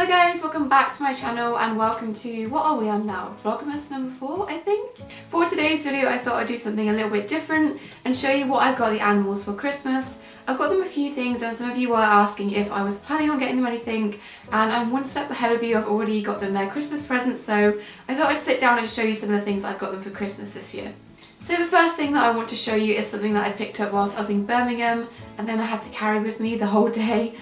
Hello guys, welcome back to my channel and welcome to, what are we on now? Vlogmas number 4, I think? For today's video I thought I'd do something a little bit different and show you what I've got the animals for Christmas. I've got them a few things and some of you were asking if I was planning on getting them anything, and I'm one step ahead of you. I've already got them their Christmas presents, so I thought I'd sit down and show you some of the things I've got them for Christmas this year. So the first thing that I want to show you is something that I picked up whilst I was in Birmingham and then I had to carry with me the whole day.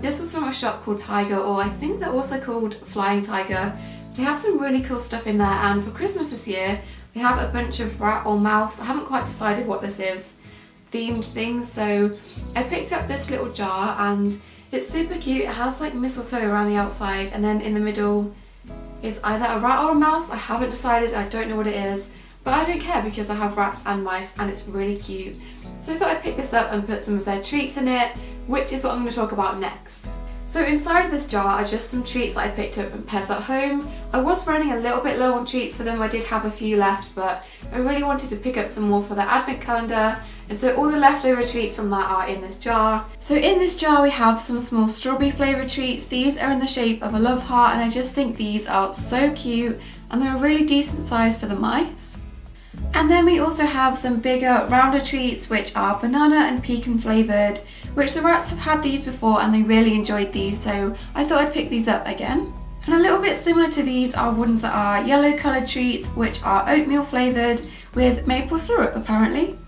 This was from a shop called Tiger, or I think they're also called Flying Tiger. They have some really cool stuff in there, and for Christmas this year they have a bunch of rat or mouse, I haven't quite decided what this is, themed things. So I picked up this little jar and it's super cute. It has like mistletoe around the outside and then in the middle is either a rat or a mouse. I haven't decided, I don't know what it is. But I don't care because I have rats and mice and it's really cute. So I thought I'd pick this up and put some of their treats in it, which is what I'm going to talk about next. So inside of this jar are just some treats that I picked up from Pets at Home. I was running a little bit low on treats for them. I did have a few left, but I really wanted to pick up some more for their advent calendar. And so all the leftover treats from that are in this jar. So in this jar we have some small strawberry flavoured treats. These are in the shape of a love heart and I just think these are so cute and they're a really decent size for the mice. And then we also have some bigger, rounder treats which are banana and pecan flavoured, which the rats have had these before and they really enjoyed these, so I thought I'd pick these up again. And a little bit similar to these are ones that are yellow coloured treats, which are oatmeal flavoured with maple syrup apparently.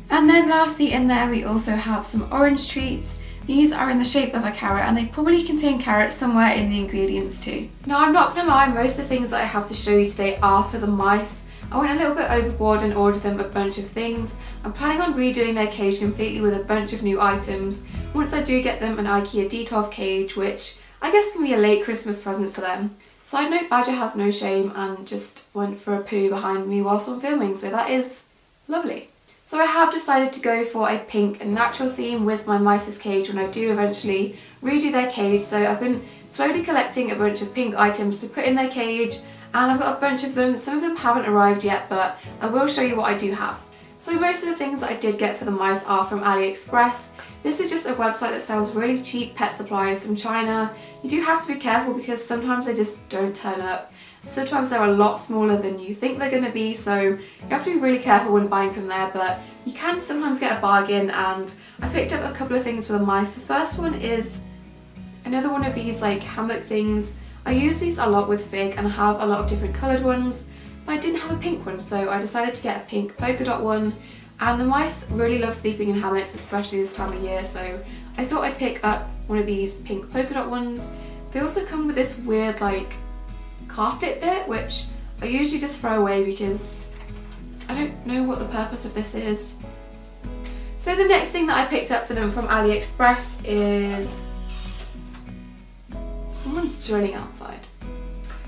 And then lastly in there we also have some orange treats. These are in the shape of a carrot and they probably contain carrots somewhere in the ingredients too. Now I'm not going to lie, most of the things that I have to show you today are for the mice. I went a little bit overboard and ordered them a bunch of things. I'm planning on redoing their cage completely with a bunch of new items once I do get them an IKEA D12 cage, which I guess can be a late Christmas present for them. Side note, Badger has no shame and just went for a poo behind me whilst I'm filming, so that is lovely. So I have decided to go for a pink and natural theme with my mice's cage when I do eventually redo their cage. So I've been slowly collecting a bunch of pink items to put in their cage, and I've got a bunch of them. Some of them haven't arrived yet, but I will show you what I do have. So most of the things that I did get for the mice are from AliExpress. This is just a website that sells really cheap pet supplies from China. You do have to be careful because sometimes they just don't turn up. Sometimes they're a lot smaller than you think they're going to be, so you have to be really careful when buying from there, but you can sometimes get a bargain, and I picked up a couple of things for the mice. The first one is another one of these like hammock things. I use these a lot with Fig and I have a lot of different coloured ones, but I didn't have a pink one, so I decided to get a pink polka dot one. And the mice really love sleeping in hammocks, especially this time of year, so I thought I'd pick up one of these pink polka dot ones. They also come with this weird like carpet bit, which I usually just throw away because I don't know what the purpose of this is. So the next thing that I picked up for them from AliExpress is... someone's drilling outside.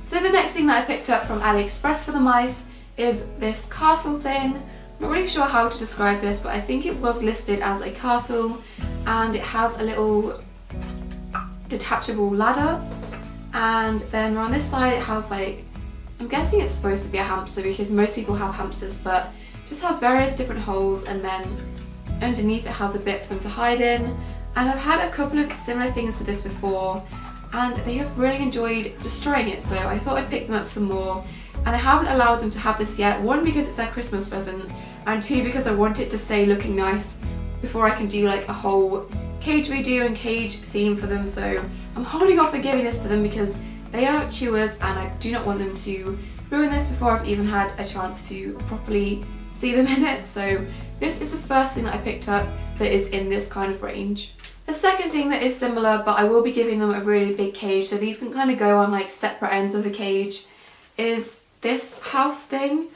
So the next thing that I picked up from AliExpress for the mice is this castle thing. I'm not really sure how to describe this, but I think it was listed as a castle and it has a little detachable ladder, and then around this side it has like, I'm guessing it's supposed to be a hamster because most people have hamsters, but it just has various different holes, and then underneath it has a bit for them to hide in. And I've had a couple of similar things to this before and they have really enjoyed destroying it, so I thought I'd pick them up some more. And I haven't allowed them to have this yet, one because it's their Christmas present, and two because I want it to stay looking nice before I can do like a whole cage redo and cage theme for them. So I'm holding off on giving this to them because they are chewers and I do not want them to ruin this before I've even had a chance to properly see them in it. So this is the first thing that I picked up that is in this kind of range. The second thing that is similar, but I will be giving them a really big cage, so these can kind of go on like separate ends of the cage, is this house thing.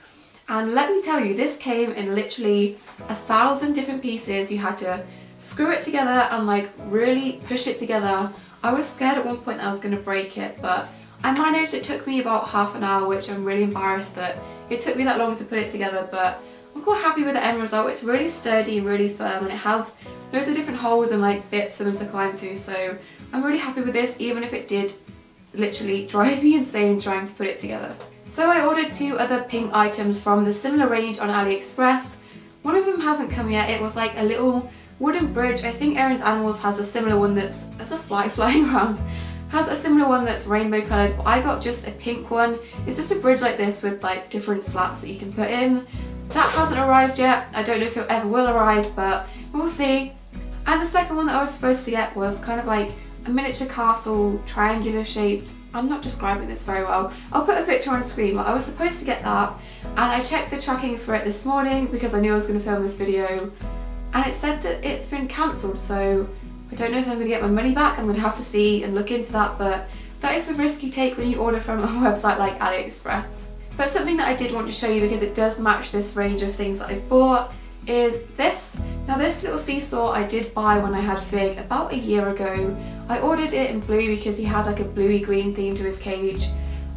And let me tell you, this came in literally 1,000 different pieces. You had to screw it together and like really push it together. I was scared at one point that I was going to break it, but I managed. It took me about half an hour, which I'm really embarrassed that it took me that long to put it together, but I'm quite happy with the end result. It's really sturdy and really firm, and it has loads of different holes and like bits for them to climb through, so I'm really happy with this, even if it did literally drive me insane trying to put it together. So I ordered 2 other pink items from the similar range on AliExpress. One of them hasn't come yet. It was like a little wooden bridge. I think Erin's Animals has a similar one there's a fly flying around. has a similar one that's rainbow coloured, but I got just a pink one. It's just a bridge like this with like different slats that you can put in. That hasn't arrived yet. I don't know if it ever will arrive, but we'll see. And the second one that I was supposed to get was kind of like a miniature castle, triangular shaped. I'm not describing this very well. I'll put a picture on screen, but I was supposed to get that, and I checked the tracking for it this morning because I knew I was going to film this video, and it said that it's been cancelled, so I don't know if I'm going to get my money back. I'm going to have to see and look into that, but that is the risk you take when you order from a website like AliExpress. But something that I did want to show you, because it does match this range of things that I bought, is this. Now this little seesaw I did buy when I had Fig about a year ago. I ordered it in blue because he had like a bluey green theme to his cage,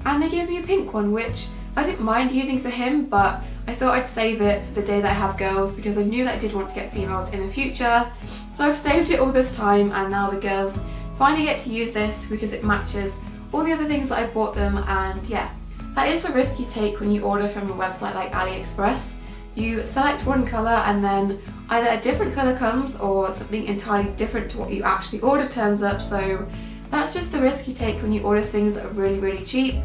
and they gave me a pink one, which I didn't mind using for him, but I thought I'd save it for the day that I have girls because I knew that I did want to get females in the future. So I've saved it all this time, and now the girls finally get to use this because it matches all the other things that I bought them. And yeah, that is the risk you take when you order from a website like AliExpress. You select one colour and then either a different colour comes or something entirely different to what you actually ordered turns up. So that's just the risk you take when you order things that are really, really cheap.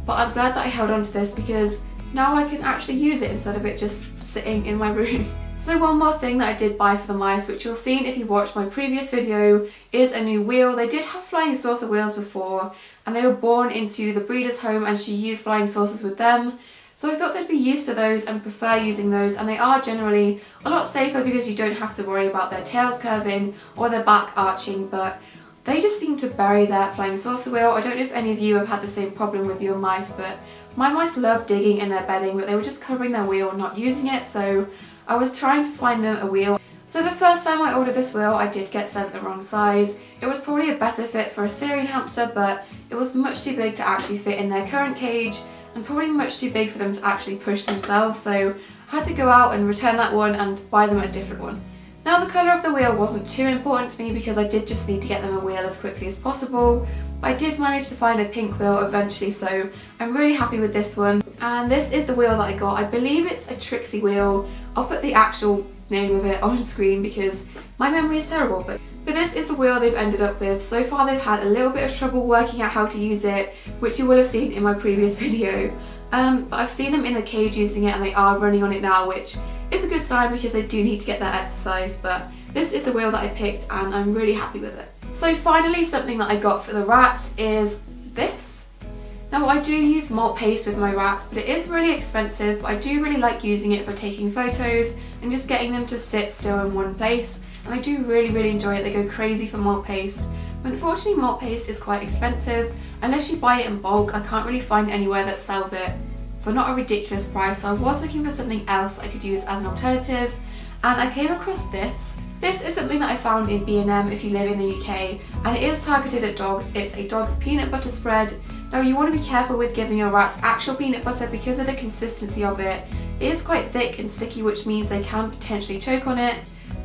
But I'm glad that I held on to this because now I can actually use it instead of it just sitting in my room. So one more thing that I did buy for the mice, which you'll see if you watched my previous video, is a new wheel. They did have flying saucer wheels before, and they were born into the breeder's home and she used flying saucers with them. So I thought they'd be used to those and prefer using those, and they are generally a lot safer because you don't have to worry about their tails curving or their back arching, but they just seem to bury their flying saucer wheel. I don't know if any of you have had the same problem with your mice, but my mice love digging in their bedding, but they were just covering their wheel, not using it, so I was trying to find them a wheel. So the first time I ordered this wheel, I did get sent the wrong size. It was probably a better fit for a Syrian hamster, but it was much too big to actually fit in their current cage, and probably much too big for them to actually push themselves, so I had to go out and return that one and buy them a different one. Now the colour of the wheel wasn't too important to me because I did just need to get them a wheel as quickly as possible, but I did manage to find a pink wheel eventually, so I'm really happy with this one. And this is the wheel that I got. I believe it's a Trixie wheel. I'll put the actual name of it on screen because my memory is terrible, but this is the wheel they've ended up with. So far they've had a little bit of trouble working out how to use it, which you will have seen in my previous video. But I've seen them in the cage using it and they are running on it now, which is a good sign because they do need to get that exercise. But this is the wheel that I picked and I'm really happy with it. So finally, something that I got for the rats is this. Now I do use malt paste with my rats, but it is really expensive, but I do really like using it for taking photos and just getting them to sit still in one place. And I do really enjoy it. They go crazy for malt paste. But unfortunately malt paste is quite expensive. Unless you buy it in bulk, I can't really find anywhere that sells it for not a ridiculous price. So I was looking for something else I could use as an alternative, and I came across this. This is something that I found in B&M if you live in the UK, and it is targeted at dogs. It's a dog peanut butter spread. Now you want to be careful with giving your rats actual peanut butter because of the consistency of it. It is quite thick and sticky, which means they can potentially choke on it.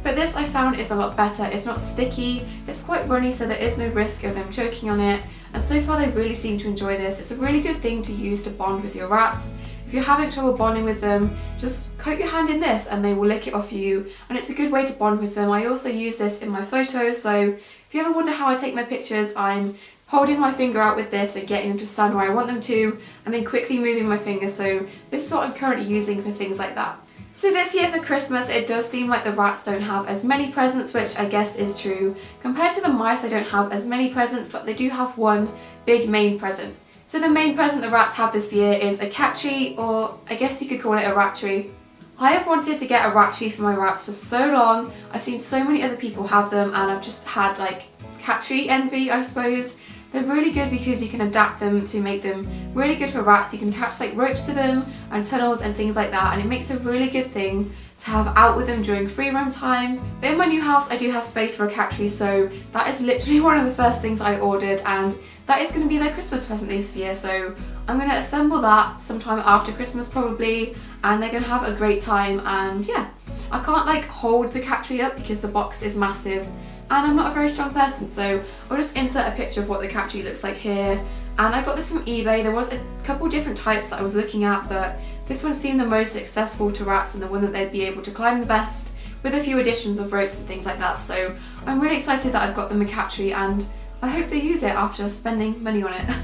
But this I found is a lot better. It's not sticky, it's quite runny, so there is no risk of them choking on it. And so far they really seem to enjoy this. It's a really good thing to use to bond with your rats. If you're having trouble bonding with them, just coat your hand in this and they will lick it off you. And it's a good way to bond with them. I also use this in my photos, so if you ever wonder how I take my pictures, I'm holding my finger out with this and getting them to stand where I want them to, and then quickly moving my finger. So this is what I'm currently using for things like that. So this year for Christmas, it does seem like the rats don't have as many presents, which I guess is true. Compared to the mice, they don't have as many presents, but they do have one big main present. So the main present the rats have this year is a cat tree, or I guess you could call it a rat tree. I have wanted to get a rat tree for my rats for so long. I've seen so many other people have them and I've just had like cat tree envy, I suppose. They're really good because you can adapt them to make them really good for rats. You can attach like ropes to them and tunnels and things like that, and it makes a really good thing to have out with them during free roam time. But in my new house I do have space for a cat tree, so that is literally one of the first things I ordered, and that is going to be their Christmas present this year. So I'm going to assemble that sometime after Christmas probably, and they're going to have a great time. And yeah, I can't like hold the cat tree up because the box is massive and I'm not a very strong person, so I'll just insert a picture of what the cat tree looks like here. And I got this from eBay. There was a couple different types that I was looking at, but this one seemed the most accessible to rats and the one that they'd be able to climb the best, with a few additions of ropes and things like that. So I'm really excited that I've got them a cat tree, and I hope they use it after spending money on it.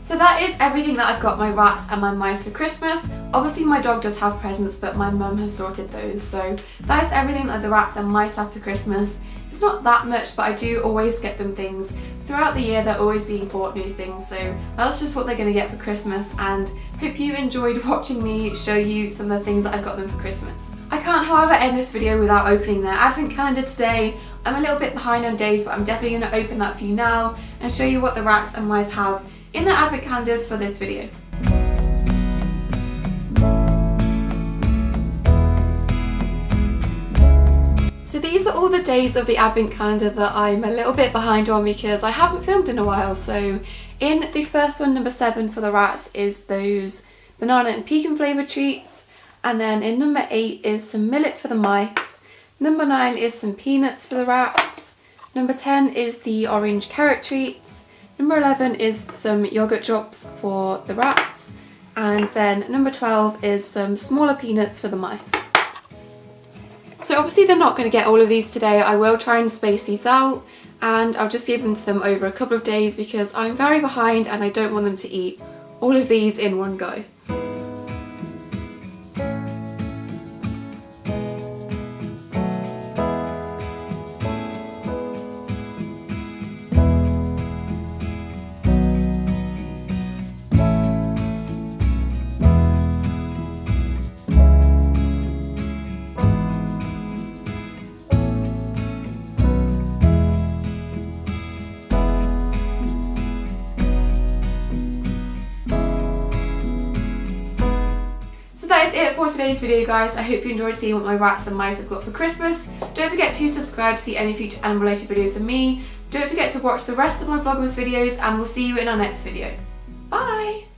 So that is everything that I've got my rats and my mice for Christmas. Obviously my dog does have presents, but my mum has sorted those. So that is everything that the rats and mice have for Christmas. It's not that much, but I do always get them things. Throughout the year they're always being bought new things, so that's just what they're going to get for Christmas, and hope you enjoyed watching me show you some of the things that I've got them for Christmas. I can't however end this video without opening their advent calendar today. I'm a little bit behind on days, but I'm definitely going to open that for you now and show you what the rats and mice have in their advent calendars for this video. So these are all the days of the advent calendar that I'm a little bit behind on because I haven't filmed in a while. So in the first one, number 7 for the rats, is those banana and pecan flavoured treats. And then in number 8 is some millet for the mice. Number 9 is some peanuts for the rats. Number 10 is the orange carrot treats. Number 11 is some yogurt drops for the rats. And then number 12 is some smaller peanuts for the mice. So obviously they're not going to get all of these today. I will try and space these out, and I'll just give them to them over a couple of days because I'm very behind and I don't want them to eat all of these in one go. That is it for today's video, guys. I hope you enjoyed seeing what my rats and mice have got for Christmas. Don't forget to subscribe to see any future animal related videos from me. Don't forget to watch the rest of my Vlogmas videos, and we'll see you in our next video. Bye!